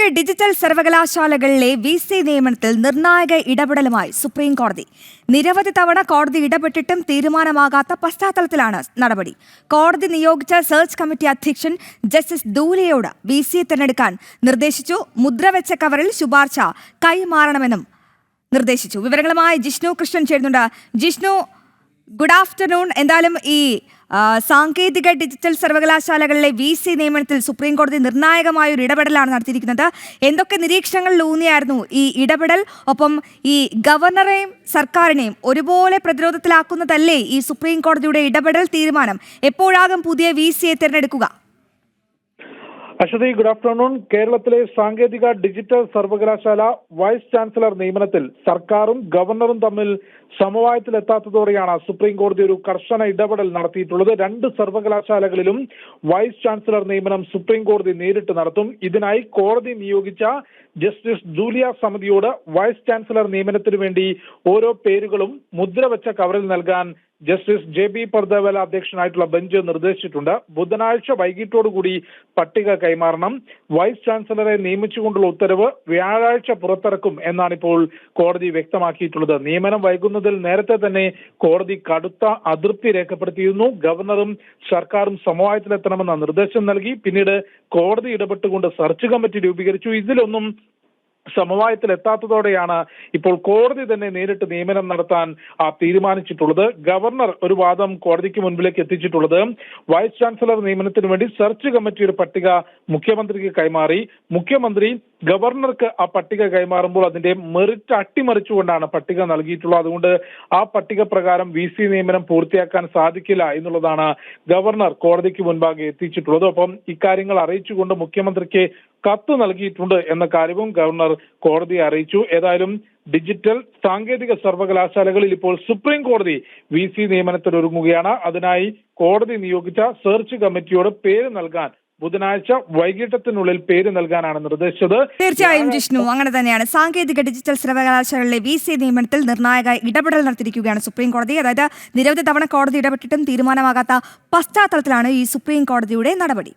സാങ്കേതിക digital സർവകലാശാലകളിലെ VC നിയമനത്തിൽ നിർണായക ഇടപെടലുമായി സുപ്രീം കോടതി. നിരവധി തവണ കോടതി ഇടപെട്ടിട്ടും തീരുമാനമാകാത്ത പശ്ചാത്തലത്തിലാണ് നടപടി. കോടതി നിയോഗിച്ച സെർച്ച് കമ്മിറ്റി അധ്യക്ഷൻ ജസ്റ്റിസ് ദൂലിയോട് VC തിരഞ്ഞെടുക്കാൻ നിർദ്ദേശിച്ചു. മുദ്രവെച്ച കവറിൽ ശുപാർശ കൈമാറണമെന്നും നിർദ്ദേശിച്ചു. വിവരങ്ങളുമായി ജിഷ്ണു കൃഷ്ണൻ ചേരുന്നുണ്ട്. Jishnu, good afternoon. എന്തായാലും ഈ സാങ്കേതിക ഡിജിറ്റൽ സർവകലാശാലകളിലെ VC നിയമനത്തിൽ സുപ്രീം കോടതി നിർണായകമായ ഒരു ഇടപെടലാണ് നടത്തിയിരിക്കുന്നത്. എന്തൊക്കെ നിരീക്ഷണങ്ങളിൽ ഊന്നിയായിരുന്നു ഈ ഇടപെടൽ? ഒപ്പം ഈ ഗവർണറെയും സർക്കാരിനെയും ഒരുപോലെ പ്രതിരോധത്തിലാക്കുന്നതല്ലേ ഈ സുപ്രീം കോടതിയുടെ ഇടപെടൽ തീരുമാനം? എപ്പോഴാകും പുതിയ VCയെ തിരഞ്ഞെടുക്കുക? Aswathy, good afternoon. കേരളത്തിലെ സാങ്കേതിക ഡിജിറ്റൽ സർവകലാശാല വൈസ് ചാൻസലർ നിയമനത്തിൽ സർക്കാരും ഗവർണറും തമ്മിൽ സമവായത്തിലെത്താത്തതോടെയാണ് സുപ്രീം കോടതി ഒരു കർശന ഇടപെടൽ നടത്തിയിട്ടുള്ളത്. രണ്ട് സർവകലാശാലകളിലും വൈസ് ചാൻസലർ നിയമനം സുപ്രീം കോടതി നേരിട്ട് നടത്തും. ഇതിനായി കോടതി നിയോഗിച്ച ജസ്റ്റിസ് ദൂലിയ സമിതിയോട് വൈസ് ചാൻസലർ നിയമനത്തിനു വേണ്ടി ഓരോ പേരുകളും മുദ്രവെച്ച കവറിൽ നൽകാൻ ജസ്റ്റിസ് JB പർദേവാല അധ്യക്ഷനായിട്ടുള്ള ബെഞ്ച് നിർദ്ദേശിച്ചിട്ടുണ്ട്. ബുധനാഴ്ച വൈകിട്ടോടുകൂടി പട്ടിക കൈമാറണം. വൈസ് ചാൻസലറെ നിയമിച്ചുകൊണ്ടുള്ള ഉത്തരവ് വ്യാഴാഴ്ച പുറത്തിറക്കും എന്നാണ് ഇപ്പോൾ കോടതി വ്യക്തമാക്കിയിട്ടുള്ളത്. നിയമനം വൈകുന്നതിൽ നേരത്തെ തന്നെ കോടതി കടുത്ത അതൃപ്തി രേഖപ്പെടുത്തിയിരുന്നു. ഗവർണറും സർക്കാരും സമവായത്തിലെത്തണമെന്ന നിർദ്ദേശം നൽകി. പിന്നീട് കോടതി ഇടപെട്ടുകൊണ്ട് സെർച്ച് കമ്മിറ്റി രൂപീകരിച്ചു. ഇതിലൊന്നും സമവായത്തിലെത്താത്തതോടെയാണ് ഇപ്പോൾ കോടതി തന്നെ നേരിട്ട് നിയമനം നടത്താൻ തീരുമാനിച്ചിട്ടുള്ളത്. ഗവർണർ ഒരു വാദം കോടതിക്ക് മുൻപിലേക്ക് എത്തിച്ചിട്ടുള്ളത് വൈസ് ചാൻസലർ നിയമനത്തിന് വേണ്ടി സെർച്ച് കമ്മിറ്റിയുടെ പട്ടിക മുഖ്യമന്ത്രിക്ക് കൈമാറി. മുഖ്യമന്ത്രി ഗവർണർക്ക് ആ പട്ടിക കൈമാറുമ്പോൾ അതിന്റെ മെറിറ്റ് അട്ടിമറിച്ചുകൊണ്ടാണ് പട്ടിക നൽകിയിട്ടുള്ളത്. അതുകൊണ്ട് ആ പട്ടിക പ്രകാരം VC നിയമനം പൂർത്തിയാക്കാൻ സാധിക്കില്ല എന്നുള്ളതാണ് ഗവർണർ കോടതിക്ക് മുൻപാകെ എത്തിച്ചിട്ടുള്ളത്. ഒപ്പം ഇക്കാര്യങ്ങൾ അറിയിച്ചുകൊണ്ട് മുഖ്യമന്ത്രിക്ക് കത്ത് നൽകിയിട്ടുണ്ട് എന്ന കാര്യവും ഗവർണർ കോടതിയെ അറിയിച്ചു. ഏതായാലും ഡിജിറ്റൽ സാങ്കേതിക സർവകലാശാലകളിൽ ഇപ്പോൾ സുപ്രീം കോടതി VC നിയമനത്തിന് ഒരുങ്ങുകയാണ്. അതിനായി കോടതി നിയോഗിച്ച സെർച്ച് കമ്മിറ്റിയോട് പേര് നൽകാൻ ബുധനാഴ്ച വൈകിട്ടത്തിനുള്ളിൽ പേര് നൽകാനാണ് നിർദ്ദേശിച്ചത്. തീർച്ചയായും ജിഷ്ണു, അങ്ങനെ തന്നെയാണ്. സാങ്കേതിക ഡിജിറ്റൽ സർവകലാശാലകളിലെ VC നിയമനത്തിൽ നിർണായക ഇടപെടൽ നടത്തിയിരിക്കുകയാണ് സുപ്രീം കോടതി. അതായത് നിരവധി തവണ കോടതി ഇടപെട്ടിട്ടും തീരുമാനമാകാത്ത പശ്ചാത്തലത്തിലാണ് ഈ സുപ്രീം കോടതിയുടെ നടപടി.